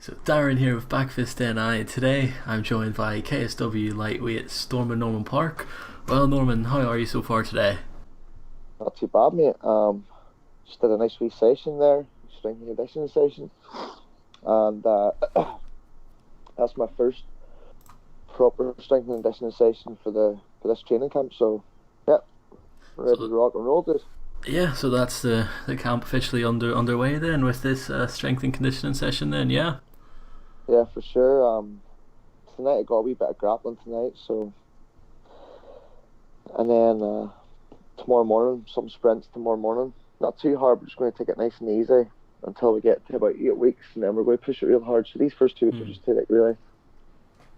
So Darren here with backfistni. Today I'm joined by KSW lightweight Stormin Norman Parke. Well, Norman, how are you so far today? Not too bad, mate. Just did a nice wee session there, strength and conditioning session, and that's my first proper strength and conditioning session for this training camp. So, yeah, ready to So rock and roll, dude. yeah, so that's the camp officially underway then with this strength and conditioning session. Then yeah. Yeah, for sure. Tonight I got a wee bit of grappling tonight, so and then tomorrow morning some sprints tomorrow morning. Not too hard, we're just going to take it nice and easy until we get to about 8 weeks, and then we're going to push it real hard. So these first 2 weeks are Hmm. just to like really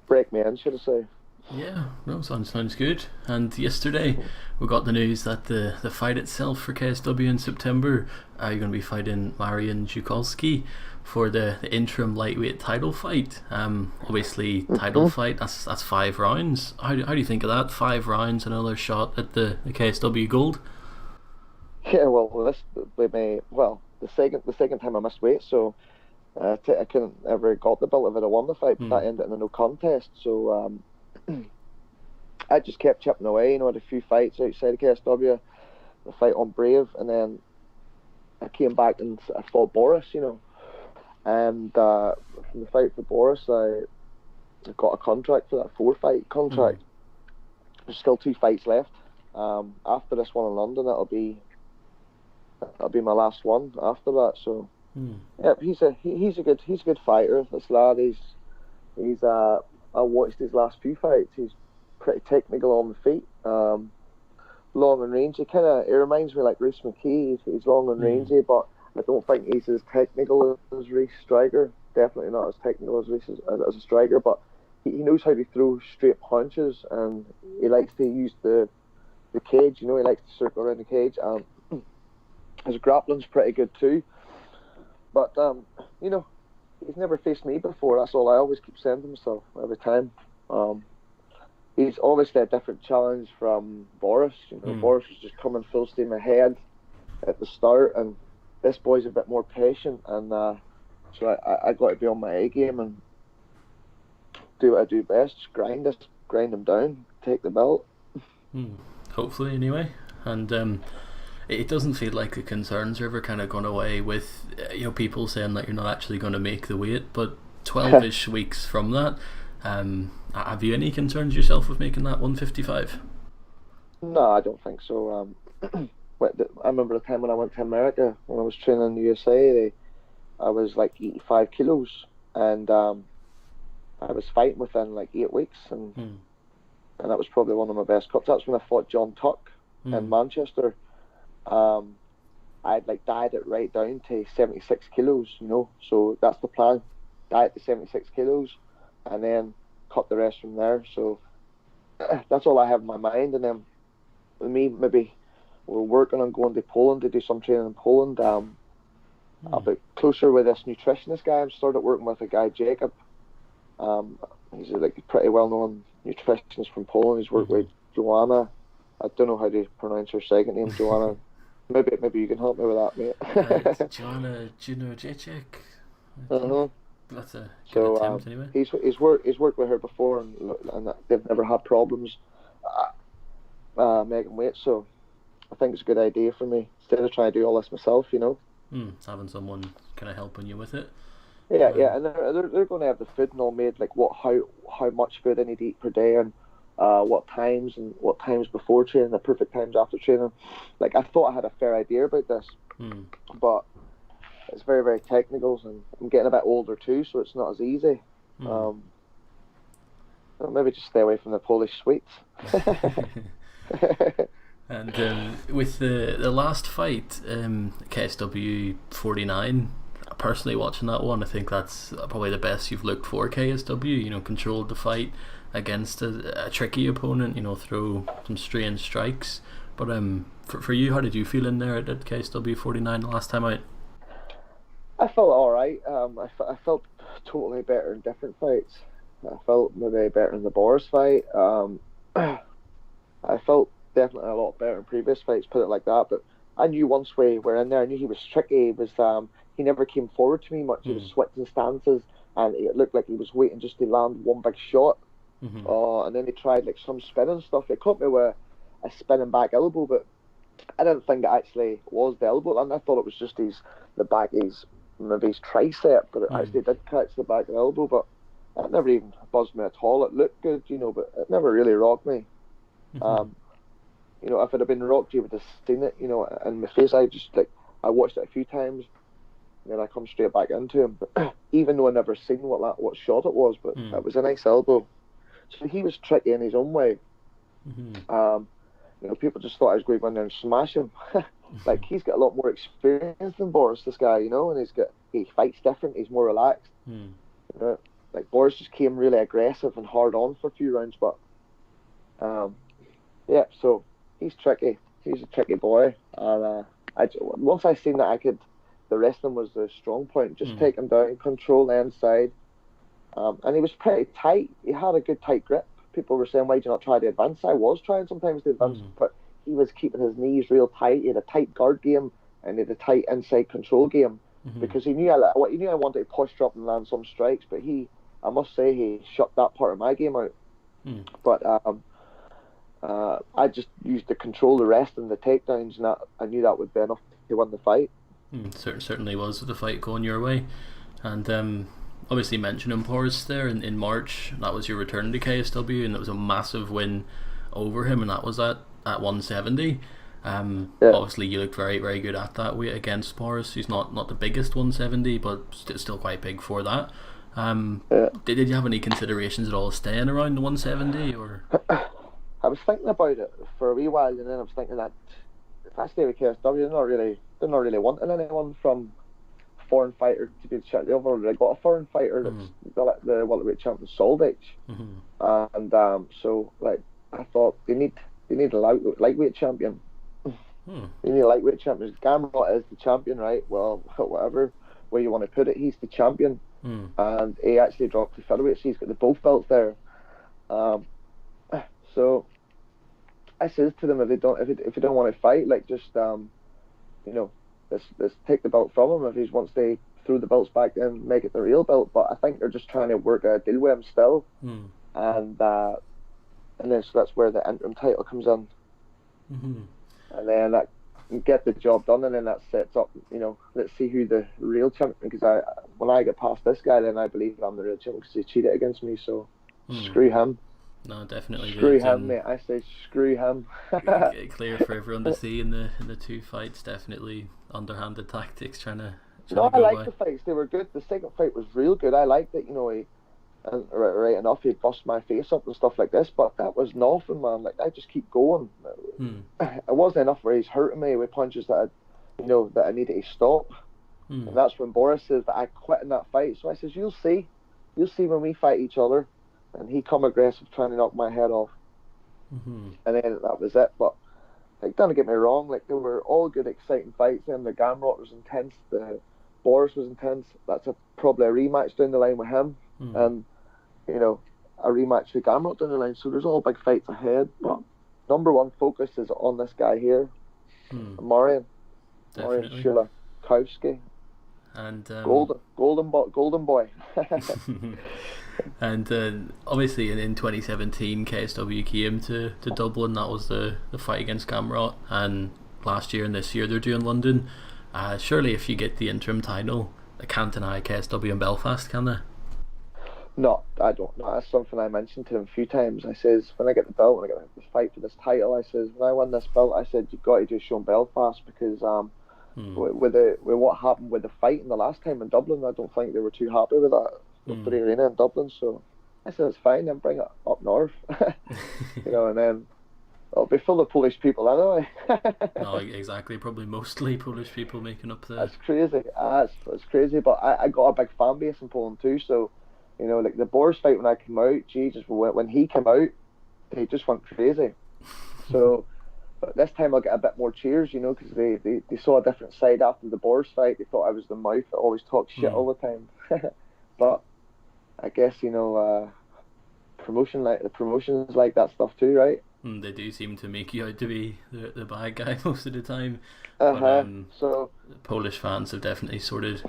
break me in, should I say? Yeah, no, sounds good. And yesterday we got the news that the fight itself for KSW in September, you're going to be fighting Marian Jukolski for the interim lightweight title fight. Obviously title Mhm. fight. That's 5 rounds. How do you think of that? 5 rounds, another shot at the KSW gold. Yeah, well, this with me. Well, the second time I missed weight, so I couldn't ever got the belt if I'd have won the fight, but Hmm. that ended in a no contest. So I just kept chipping away. You know, I had a few fights outside of KSW, the fight on Brave, and then I came back and I fought Boris. You know, and from the fight for Boris, I got a contract for that 4 fight Hmm. contract. There's still 2 fights left. After this one in London, that'll be my last one after that. So. Hmm. Yeah, he's a good fighter. This lad, he's I watched his last few fights. He's pretty technical on the feet. Long and rangy. He reminds me like Reese McKee. He's long and Hmm. rangy, but I don't think he's as technical as Reese Striker. Definitely not as technical as Reese as a striker, but he knows how to throw straight punches, and he likes to use the cage. You know, he likes to circle around the cage. His grappling's pretty good too. But you know, he's never faced me before. That's all I always keep saying to myself every time. Um, he's obviously a different challenge from Boris. You know, Hmm. Boris was just coming full steam ahead at the start, and this boy's a bit more patient. And so I got to be on my A game and do what I do best: just grind him down, take the belt. Hmm. Hopefully, anyway. And it doesn't feel like the concerns are ever kind of gone away with people saying that you're not actually going to make the weight, but 12ish weeks from that, have you any concerns yourself with making that 155? No, I don't think so. I remember the time when I went to America when I was training in the USA. I was like 85 kilos, and I was fighting within like 8 weeks, Hmm. and that was probably one of my best cuts. That's when I fought John Tuck in Hmm. Manchester. Um, I'd like died it right down to 76 kilos, you know. So that's the plan: diet to 76 kilos, and then cut the rest from there. So that's all I have in my mind. And then with me, maybe we're working on going to Poland to do some training in Poland. I'll Hmm. be closer with this nutritionist guy. I've started working with a guy, Jacob. Um, he's like a pretty well-known nutritionist from Poland. He's worked Hmm. with Joanna. I don't know how to pronounce her second name, Joanna. Maybe you can help me with that, It's mate. Joanna Junojacek, I think. uh-huh. That's a good So attempt, anyway. he's worked with her before, and they've never had problems making weight. So I think it's a good idea for me instead of trying to do all this myself. You know. Having someone kind of helping you with it. Yeah, Um, yeah, and they're going to have the food and all made like how much food I need to eat per day, and what times before training, the perfect times after training. Like I thought I had a fair idea about this, hmm. but it's very very technical, and I'm getting a bit older too, so it's not as easy. Hmm. Um, so maybe just stay away from the Polish sweets. And with the last fight, KSW 49, personally watching that one, I think that's probably the best you've looked for KSW. Controlled the fight against a tricky opponent. Throw some strange strikes. But for you, how did you feel in there at KSW 49 the last time out? I felt all right. I felt totally better in different fights. I felt maybe better in the Boris fight. I felt definitely a lot better in previous fights, put it like that. But I knew once we were in there, I knew he was tricky. He never came forward to me much. He was Hmm. switching stances. and it looked like he was waiting just to land one big shot. Mm-hmm. And then he tried like some spinning stuff. It caught me with a spinning back elbow, but I didn't think it actually was the elbow. And I thought it was just maybe his tricep, but it actually did catch the back of the elbow. But it never even buzzed me at all. It looked good, but it never really rocked me. Mm-hmm. If it had been rocked, you would have seen it, in my face. I watched it a few times, and then I come straight back into him. But even though I never seen what shot it was, but it was a nice elbow. So he was tricky in his own way. Mm-hmm. People just thought I was going to go in there and smash him. Like, he's got a lot more experience than Boris, this guy, and he fights different. He's more relaxed. Like, Boris just came really aggressive and hard on for a few rounds, but so he's tricky. He's a tricky boy, and once I seen that the wrestling was the strong point. Just take him down, control the inside, and he was pretty tight. He had a good tight grip. People were saying, "Why do you not try to advance?" I was trying sometimes to advance, but he was keeping his knees real tight. He had a tight guard game and he had a tight inside control game because he knew I wanted to posture up and land some strikes, but I must say, he shut that part of my game out. But I just used to control the rest and the takedowns, and I knew that would be enough to win the fight. Certainly was with the fight going your way, and obviously mentioning Boris there in March. That was your return to KSW, and it was a massive win over him, and that was at 170. Obviously you looked very, very good at that weight against Boris. He's not the biggest 170, but still quite big for that. Did you have any considerations at all staying around the 170, or? I was thinking about it for a wee while, and then I was thinking that if I stay with KSW, they're not really wanting anyone from foreign fighter to be the champ. They've already got a foreign fighter that's the welterweight champion, Solvich, and so like I thought they need a lightweight champion. They need a lightweight champion. Gamrot is the champion, right? Well, whatever way you want to put it, he's the champion, and he actually dropped to featherweight, so he's got the both belts there. So I says to them, if you don't want to fight, like, just let's take the belt from him. If he wants to throw the belts back, then make it the real belt. But I think they're just trying to work a deal with him still, and then so that's where the interim title comes in, and then that get the job done, and then that sets up, let's see who the real champion. Because when I get past this guy, then I believe I'm the real champion because he cheated against me. So screw him. No, definitely. Screw him, mate. I say screw him. Clear for everyone to see in the two fights. Definitely underhanded tactics trying to. No, I liked the fights. They were good. The second fight was real good. I liked it. Right enough, he bust my face up and stuff like this. But that was nothing, man. Like, I just keep going. It wasn't enough where he's hurting me with punches that I needed to stop. And that's when Boris says that I quit in that fight. So I says, you'll see when we fight each other. And he come aggressive trying to knock my head off. And then that was it. But, like, don't get me wrong, like, they were all good, exciting fights. And the Gamrot was intense, the Boris was intense. That's probably a rematch down the line with him. And, a rematch with Gamrot down the line. So there's all big fights ahead. But number one focus is on this guy here, Marian Shulakowski. And golden boy. And obviously in 2017 KSW came to Dublin. That was the fight against Gamrot, and last year and this year they're doing London. Surely if you get the interim title, they can't deny KSW in Belfast, can they? No, I don't know. That's something I mentioned to him a few times. I says, when I get the belt, when I get the fight for this title, I says, when I win this belt, I said, you've got to do a show in Belfast, because with what happened with the fight in the last time in Dublin, I don't think they were too happy with that. For the arena in Dublin, so I said it's fine, then bring it up north. And then it'll be full of Polish people anyway. No, exactly, probably mostly Polish people making up the... That's crazy. It's crazy, but I got a big fan base in Poland too, so like the Boris fight when I came out, Jesus, when he came out, he just went crazy. So but this time I'll get a bit more cheers, because they saw a different side after the Boris fight. They thought I was the mouth that always talked shit all the time. But I guess promotions like that stuff too, right? They do seem to make you out to be the bad guy most of the time. So Polish fans have definitely sorted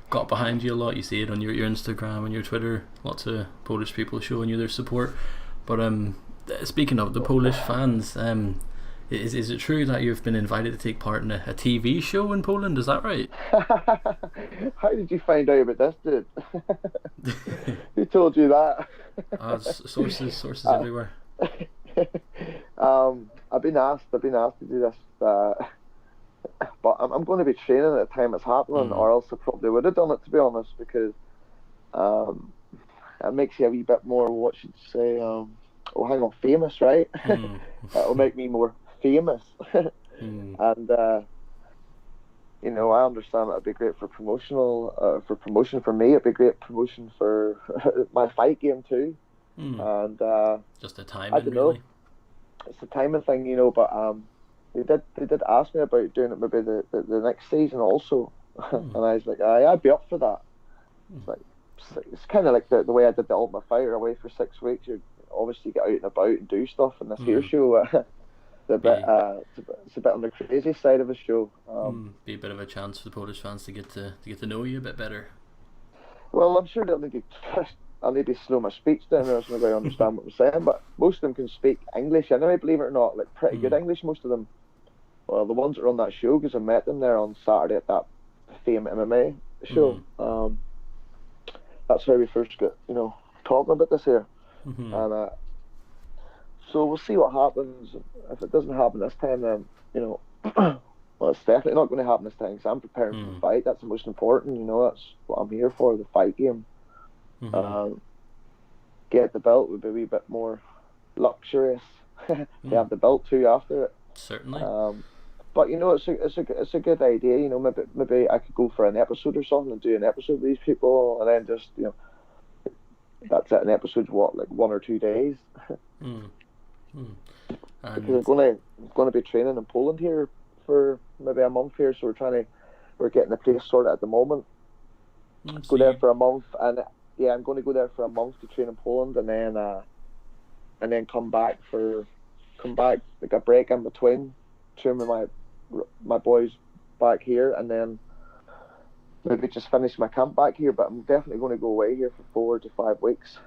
got behind you a lot. You see it on your Instagram and your Twitter. Lots of Polish people showing you their support. But speaking of the Polish fans, is it true that you've been invited to take part in a TV show in Poland? Is that right? How did you find out about this, dude? Who told you that? Sources everywhere. I've been asked to do this, but I'm going to be training at the time it's happening, or else I probably would have done it, to be honest, because it makes you a wee bit more, what should you say, hang on, famous, right? It'll make me more famous. And I understand it'd be great for promotion for me. It'd be great promotion for my fight game too. And just a timing, I don't know. Really. It's a timing thing, but they did ask me about doing it maybe the next season also, and I was like, I'd be up for that. It's kind of like the way I did the Ultimate Fighter, away for 6 weeks. You obviously get out and about and do stuff, and this here show it's a bit on the crazy side of a show. Be a bit of a chance for the Polish fans to get to know you a bit better. Well, I'm sure I'll need to slow my speech down, or else nobody understand what I'm saying. But most of them can speak English anyway, believe it or not, like pretty good English. Most of them. Well, the ones that are on that show, because I met them there on Saturday at that Fame MMA show. That's how we first got talking about this here, and so we'll see what happens. If it doesn't happen this time, then well, it's definitely not going to happen this time, because I'm preparing for the fight. That's the most important. That's what I'm here for, the fight game. Get the belt would be a wee bit more luxurious to have the belt too after it. Certainly. But it's a good idea. Maybe I could go for an episode or something and do an episode with these people, and then just that's it. An episode's like 1 or 2 days. Because I'm going to be training in Poland here for maybe a month here, so we're getting the place sorted at the moment. Go there for a month, and I'm going to go there for a month to train in Poland, and then come back, like a break in between, train with my boys back here, and then maybe just finish my camp back here. But I'm definitely going to go away here for 4 to 5 weeks.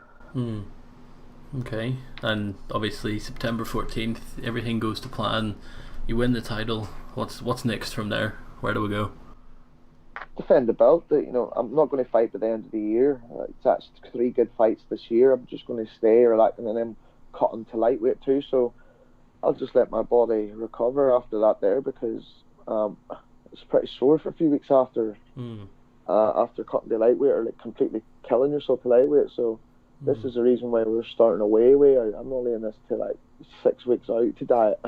Okay, and obviously September 14th, everything goes to plan. You win the title. What's next from there? Where do we go? Defend the belt. I'm not going to fight by the end of the year. That's 3 good fights this year. I'm just going to stay relaxing and then cut into lightweight too. So I'll just let my body recover after that there, because it's pretty sore for a few weeks after cutting to lightweight, or like completely killing yourself to lightweight. So this is the reason why we're starting away. I'm only in this till like 6 weeks out to diet.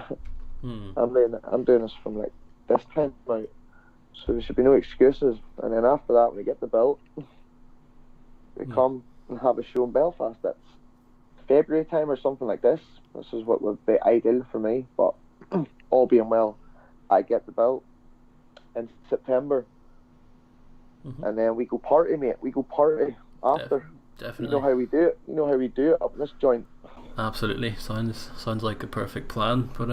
I'm doing this from like this time out. So there should be no excuses. And then after that, when we get the belt, we come and have a show in Belfast. That's February time or something like this. This is what would be ideal for me. But all being well, I get the belt in September. And then we go party, mate. We go party after. Definitely. You know how we do it. You know how we do it up in this joint. Absolutely. Sounds like a perfect plan. But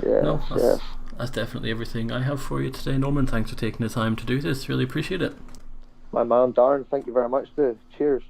yes. That's definitely everything I have for you today, Norman. Thanks for taking the time to do this. Really appreciate it. My man, Darren, thank you very much, dude. Cheers.